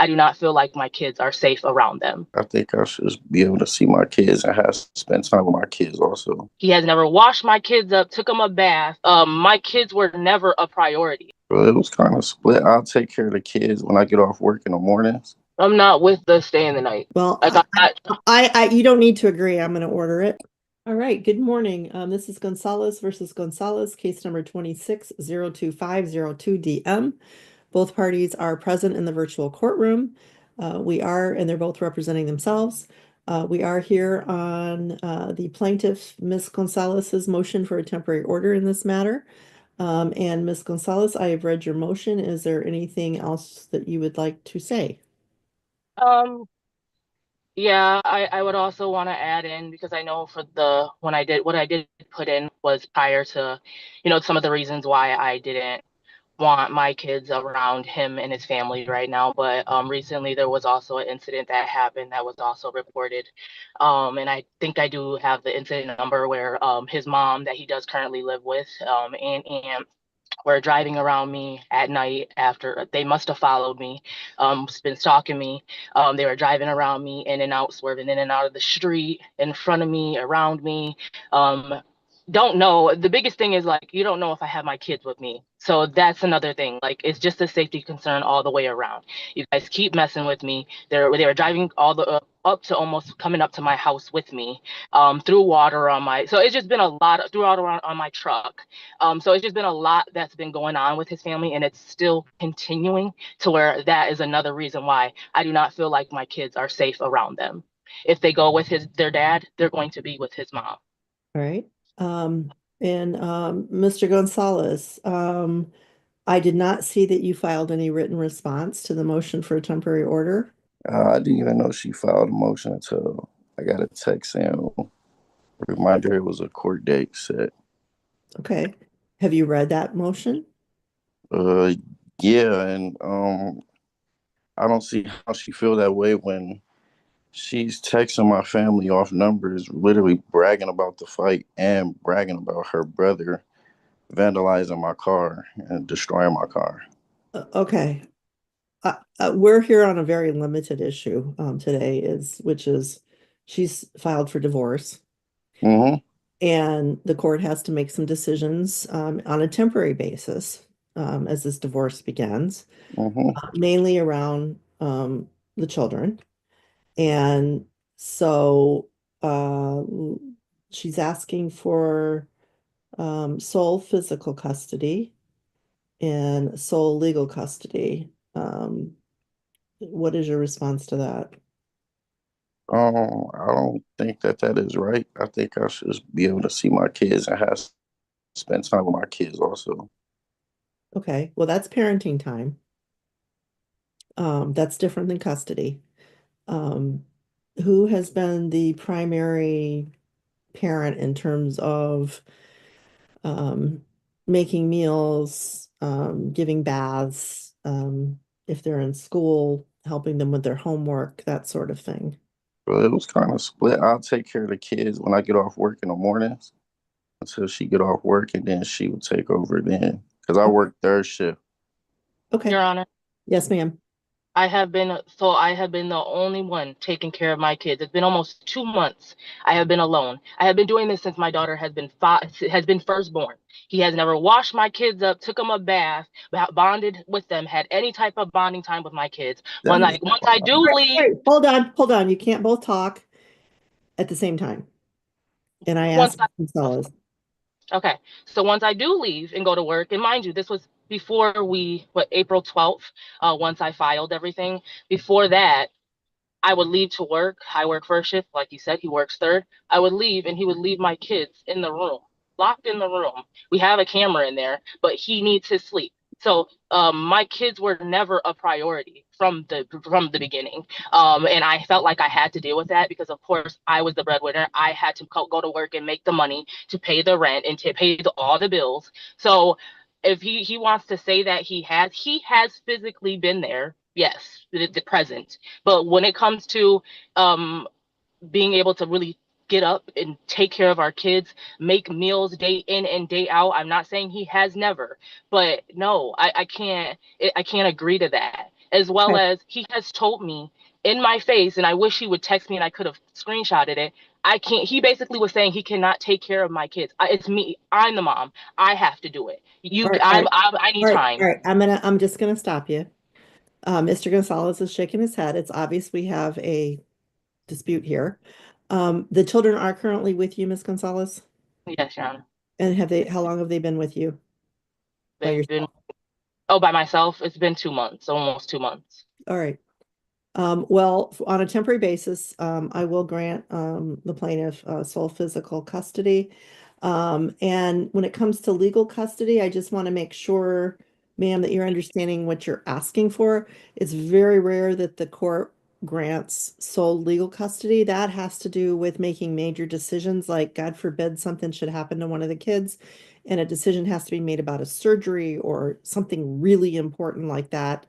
I do not feel like my kids are safe around them. I think I should just be able to see my kids and have spend time with my kids also. He has never washed my kids up, took them a bath. My kids were never a priority. But it was kind of split. I'll take care of the kids when I get off work in the mornings. I'm not with the stay in the night. Well, Like I'm not. you don't need to agree. I'm going to order it. All right. Good morning. This is Gonzalez versus Gonzalez, case number 26-02502 DM. Both parties are present in the virtual courtroom. And they're both representing themselves. We are here on the plaintiff, Ms. Gonzalez's motion for a temporary order in this matter. And Ms. Gonzalez, I have read your motion. Is there anything else that you would like to say? Um, yeah, I would also want to add in because I know for the when I did what I did put in was prior to, some of the reasons why I didn't want my kids around him and his family right now. But recently there was also an incident that happened that was also reported. And I think I do have the incident number where his mom that he does currently live with and were driving around me at night after they must have followed me, been stalking me. They were driving around me in and out, swerving in and out of the street, in front of me, around me. Um, don't know. The biggest thing is like you don't know if I have my kids with me. So that's another thing. Like it's just a safety concern all the way around. You guys keep messing with me. They were driving all the up to almost coming up to my house with me, threw water on my. So it's just been a lot threw water on my truck. So it's just been a lot that's been going on with his family, and it's still continuing to where that is another reason why I do not feel like my kids are safe around them. If they go with their dad, they're going to be with his mom. All right. And Mr. Gonzalez, I did not see that you filed any written response to the motion for a temporary order. I didn't even know she filed a motion until I got a text saying, reminder it was a court date set. Okay. Have you read that motion? Uh, yeah, and I don't see how she feel that way when she's texting my family off numbers, literally bragging about the fight and bragging about her brother vandalizing my car and destroying my car. Okay. We're here on a very limited issue today, which is she's filed for divorce. Mm-hmm. And the court has to make some decisions on a temporary basis as this divorce begins, Mm-hmm. mainly around the children. And so she's asking for sole physical custody and sole legal custody. What is your response to that? I don't think that is right. I think I should just be able to see my kids and have spend time with my kids also. Okay, well, that's parenting time. That's different than custody. Um, who has been the primary parent in terms of um, making meals, giving baths, if they're in school, helping them with their homework, that sort of thing? But it was kind of split. I'll take care of the kids when I get off work in the mornings until she get off work, and then she would take over then because I work third shift. Okay. Your Honor, Yes, ma'am. I have been the only one taking care of my kids. It's been almost 2 months. I have been alone. I have been doing this since my daughter has been first born. He has never washed my kids up, took them a bath, bonded with them, had any type of bonding time with my kids. When Wait, like once I do leave, hold on. You can't both talk at the same time. And I once asked Mr. Gonzalez. Okay. So once I do leave and go to work, and mind you, this was before April 12th, once I filed everything. Before that, I would leave to work. I work first shift, like you said, he works third. I would leave and he would leave my kids in the room, locked in the room. We have a camera in there, but he needs his sleep. So my kids were never a priority from the beginning, and I felt like I had to deal with that because, of course, I was the breadwinner. I had to go to work and make the money to pay the rent and to pay all the bills. So if he wants to say that he has physically been there, yes, the present. But when it comes to um, being able to really get up and take care of our kids, make meals day in and day out. I'm not saying he has never, but no, I can't agree to that. as well Okay. as he has told me in my face, and I wish he would text me and I could have screenshotted it. I can't. He basically was saying he cannot take care of my kids. It's me. I'm the mom. I have to do it. All right, all right, I need all right, all time. right. I'm just gonna stop you. Mr. Gonzalez is shaking his head. It's obvious we have a dispute here. The children are currently with you, Ms. Gonzalez, Yes, Your Honor. and how long have they been with you by They've been, yourself? oh, by myself. It's been 2 months, almost 2 months. All right. Well, on a temporary basis, I will grant the plaintiff sole physical custody. And when it comes to legal custody, I just want to make sure, ma'am, that you're understanding what you're asking for. It's very rare that the court grants sole legal custody. That has to do with making major decisions, like God forbid something should happen to one of the kids, and a decision has to be made about a surgery or something really important like that.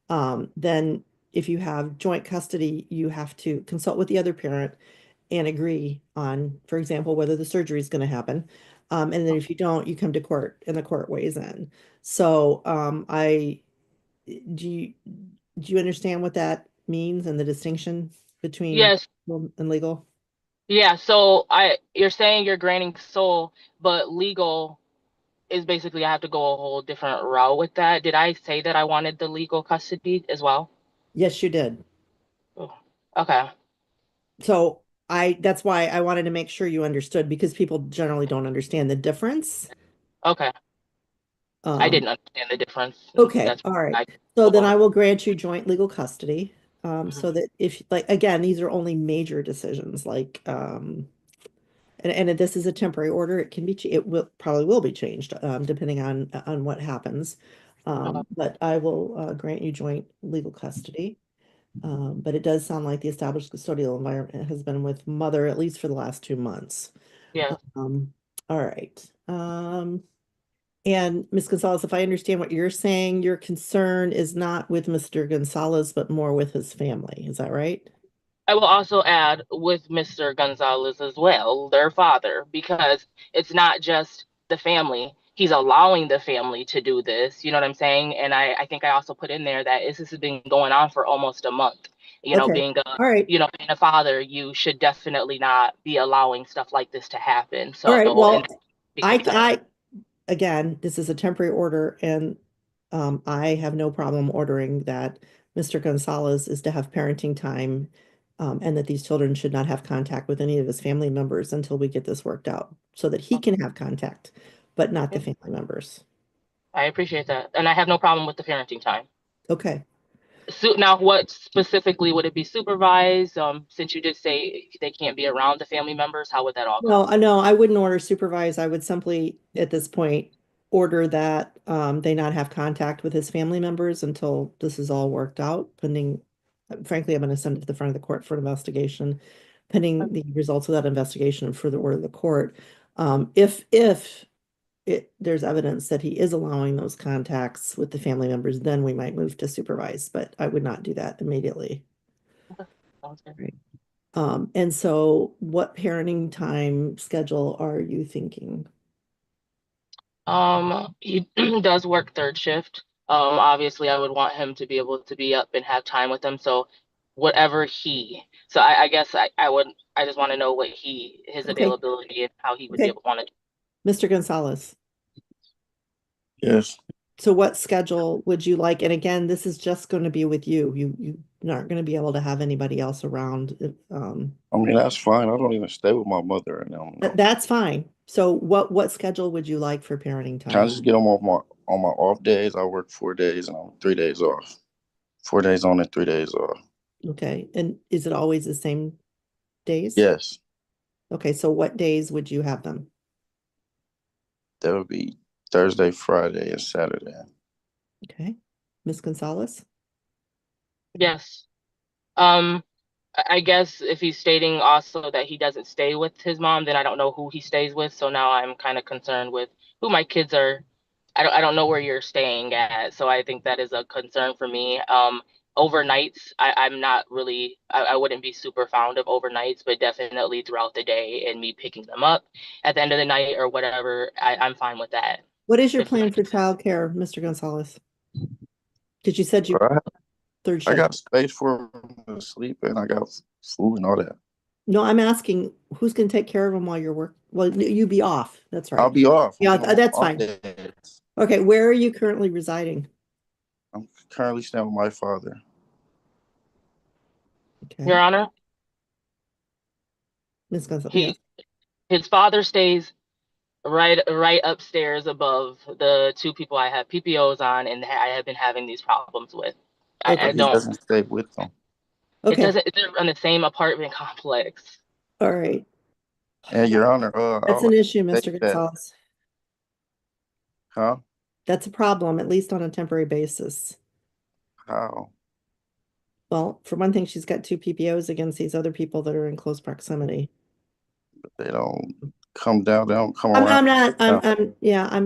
Then if you have joint custody, you have to consult with the other parent and agree on, for example, whether the surgery is going to happen. And then if you don't, you come to court and the court weighs in. So do you do you understand what that means and the distinction between Yes. legal and legal? Yeah. So you're saying you're granting sole, but legal is basically I have to go a whole different route with that. Did I say that I wanted the legal custody as well? Yes, you did. Oh, okay. So that's why I wanted to make sure you understood because people generally don't understand the difference. Okay. I Um, didn't understand the difference. Okay, That's all right. I So then well, I will grant you joint legal custody. mhm. So that if like again, these are only major decisions like and this is a temporary order, it can be it will probably will be changed depending on what happens. Okay. But I will grant you joint legal custody. But it does sound like the established custodial environment has been with mother at least for the last 2 months. Yeah. Um, all right. And Ms. Gonzalez, if I understand what you're saying, your concern is not with Mr. Gonzalez, but more with his family. Is that right? I will also add with Mr. Gonzalez as well, their father, because it's not just the family. He's allowing the family to do this. You know what I'm saying? And I think I also put in there that this has been going on for almost a month. Okay. All right. Being a father, you should definitely not be allowing stuff like this to happen. All right. So, and Well, big I, concern. I, again, this is a temporary order, and I have no problem ordering that Mr. Gonzalez is to have parenting time, and that these children should not have contact with any of his family members until we get this worked out, so that he can have contact, but not the Yeah, family members. I appreciate that. And I have no problem with the parenting time. Okay. So now, what specifically would it be supervised? Since you did say they can't be around the family members, how would that all No, go? no, I wouldn't order supervise. I would simply, at this point, order that they not have contact with his family members until this is all worked out, pending, frankly, I'm going to send it to the front of the court for investigation, pending the results of that investigation and further order of the court. If there's evidence that he is allowing those contacts with the family members, then we might move to supervise, but I would not do that immediately. Okay, sounds good. Right. And so what parenting time schedule are you thinking? He does work third shift. Obviously, I would want him to be able to be up and have time with them. So, I guess I just want to know what his Okay, availability and how he would be okay. able to want to. Mr. Gonzalez, Yes. so what schedule would you like? And again, this is just going to be with you. You aren't going to be able to have anybody else around. I mean, that's fine. I don't even stay with my mother and them. No. That's fine. So what schedule would you like for parenting Can I time? just get them off on my off days? I work 4 days and I'm 3 days off. 4 days on and 3 days off. Okay, and is it always the same days? Yes, Okay, so what days would you have them? that would be Thursday, Friday, and Saturday. Okay, Ms. Gonzalez? Yes. Um, I guess if he's stating also that he doesn't stay with his mom, then I don't know who he stays with. So now I'm kind of concerned with who my kids are. I don't know where you're staying at. So I think that is a concern for me. Overnights, I'm not really, I wouldn't be super fond of overnights, but definitely throughout the day and me picking them up at the end of the night or whatever, I'm fine with that. What is your If plan for childcare, Mr. Gonzalez? Because you said you, Right. third I shift. got space for him to sleep and I got food and all that. No, I'm asking who's going to take care of him while you're work. Well, you be off. That's I'll right. be off. I'll Yeah, be on my that's off fine. days. Okay, where are you currently residing? I'm currently staying with my father. Your Okay, Honor, Miss Gonzalez. he Yes. his father stays right upstairs above the two people I have PPOs on, and I have been having these problems with. I But Okay. he don't. doesn't stay with them. It Okay. doesn't. They're in the same apartment complex. All right. And Your Honor, I That's would an like issue, to Mr. state that, Gonzalez. huh? That's a problem, at least on a temporary basis. How? Well, for one thing, she's got two PPOs against these other people that are in close proximity. They don't come down, they don't come around. I'm not, Yeah. yeah,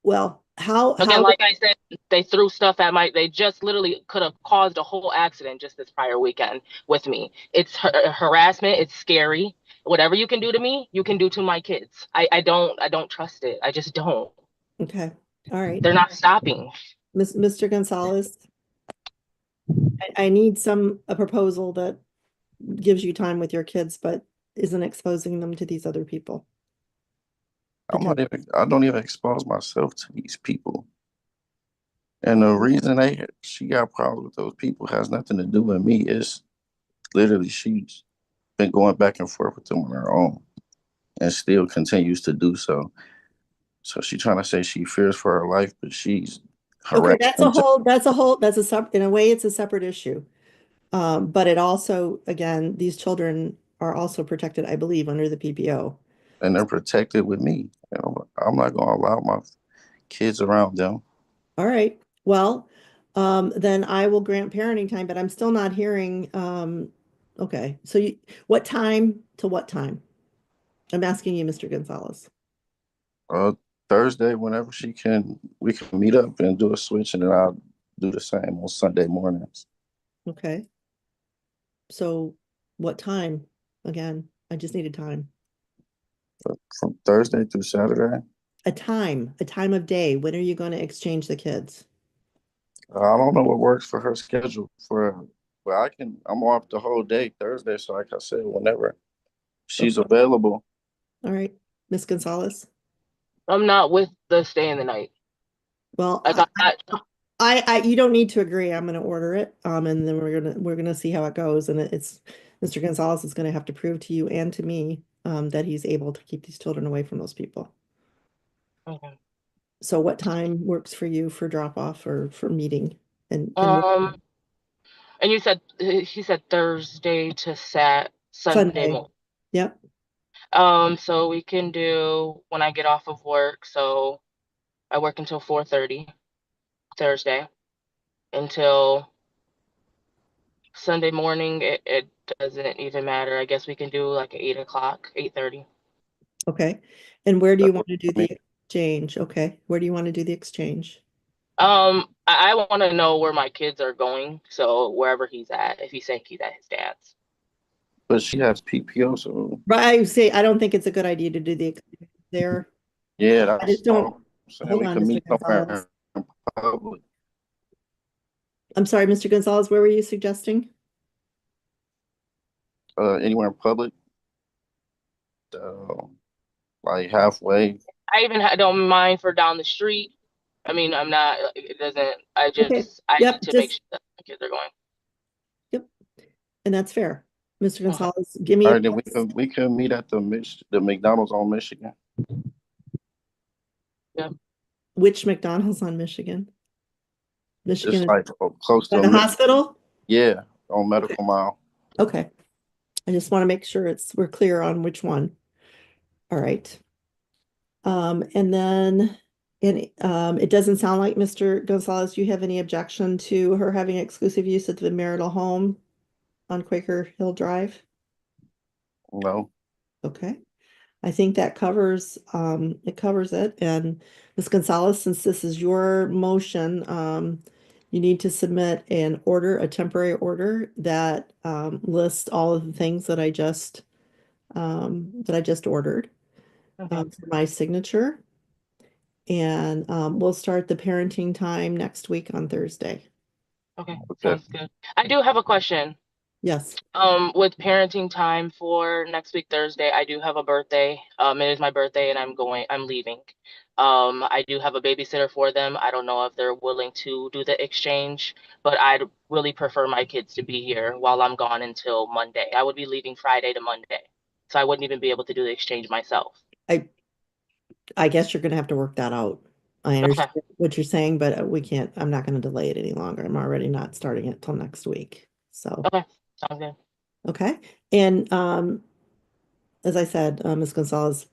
well, Again, how, like I said, they threw stuff at my. They just literally could have caused a whole accident just this prior weekend with me. It's harassment. It's scary. Whatever you can do to me, you can do to my kids. I don't trust it. I just don't. okay. All right. They're not stopping. Mr. Gonzalez, I need a proposal that gives you time with your kids, but isn't exposing them to these other people. I don't even expose myself to these people. And the reason she got problems with those people has nothing to do with me. It's literally she's been going back and forth with them on her own and still continues to do so. So she trying to say she fears for her life, but she's Okay, harassing. in a way, it's a separate issue. But it also, again, these children are also protected, I believe, under the PPO. And they're protected with me. You know, I'm not gonna allow my kids around them. All right. Well, then I will grant parenting time, but I'm still not hearing, okay. So what time to what time? I'm asking you, Mr. Gonzalez. Uh, Thursday, whenever she can, we can meet up and do a switch, and then I'll do the same on Sunday mornings. Okay. So what time? Again, I just need a time. But from Thursday through Saturday, A time of day. When are you going to exchange the kids? I don't know what works for her schedule for. But I'm off the whole day Thursday, so like I said, whenever she's Okay. available. All right. Miss Gonzalez. I'm not with the stay in the night. Well, Like I'm not. you don't need to agree. I'm going to order it. And then we're gonna see how it goes. And it's Mr. Gonzalez is going to have to prove to you and to me, that he's able to keep these children away from those people. Okay. So what time works for you for drop off or for meeting? And Um, and you said he said Thursday to Sunday Sunday. morning. Yep. So we can do when I get off of work. So I work until 4:30 Thursday until Sunday morning. It doesn't even matter. I guess we can do like 8 o'clock, 8:30. Okay. And where do That you want works to do for me. the exchange? Okay. Where do you want to do the exchange? I want to know where my kids are going. So wherever he's at, if he's saying he's at his dad's. But she has PPO, so But I say I don't think it's a good idea to do the exchange there. yeah, I that's just all don't. I'm saying. Hold We on, can Mr. meet Gonzalez. somewhere in public, I'm sorry, Mr. Gonzalez, where were you suggesting? anywhere in public, uh, like halfway. I even don't mind for down the street. I mean, I'm not. It doesn't. Okay. I Yep. need to make Just sure that my kids are going. yep. And that's fair. Mr. Okay. Gonzalez, give me All a right, then place. we can meet at the McDonald's on Michigan. Yeah. Which McDonald's on Michigan? It's Michigan is like close by to the hospital? yeah, on Okay. Medical Mile. Okay. I just want to make sure we're clear on which one. All right. And then it doesn't sound like Mr. Gonzalez, you have any objection to her having exclusive use of the marital home on Quaker Hill Drive? No, Okay. I think that covers it. And Ms. Gonzalez, since this is your motion, you need to submit a temporary order that lists all of the things that I just ordered Okay. for my signature. And we'll start the parenting time next week on Thursday. Okay, Okay. sounds good. I do have a question. Yes. With parenting time for next week Thursday, I do have a birthday. It is my birthday and I'm leaving. I do have a babysitter for them. I don't know if they're willing to do the exchange, but I'd really prefer my kids to be here while I'm gone until Monday. I would be leaving Friday to Monday, so I wouldn't even be able to do the exchange myself. I I guess you're gonna have to work that out. I Okay, understand what you're saying, but we can't, I'm not gonna delay it any longer. I'm already not starting it till next week. So, okay, sounds good. okay. And as I said, Ms. Gonzalez,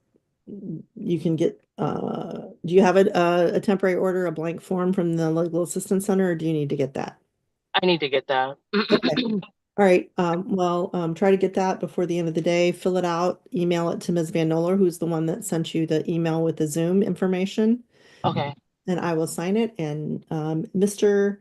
you can get do you have a temporary order, a blank form from the Legal Assistance Center, or do you need to get that? I need to get that. Okay. All right. Well, try to get that before the end of the day. Fill it out, email it to Ms. Van Noller, who's the one that sent you the email with the Zoom information, Okay, and I will sign it. And Mr.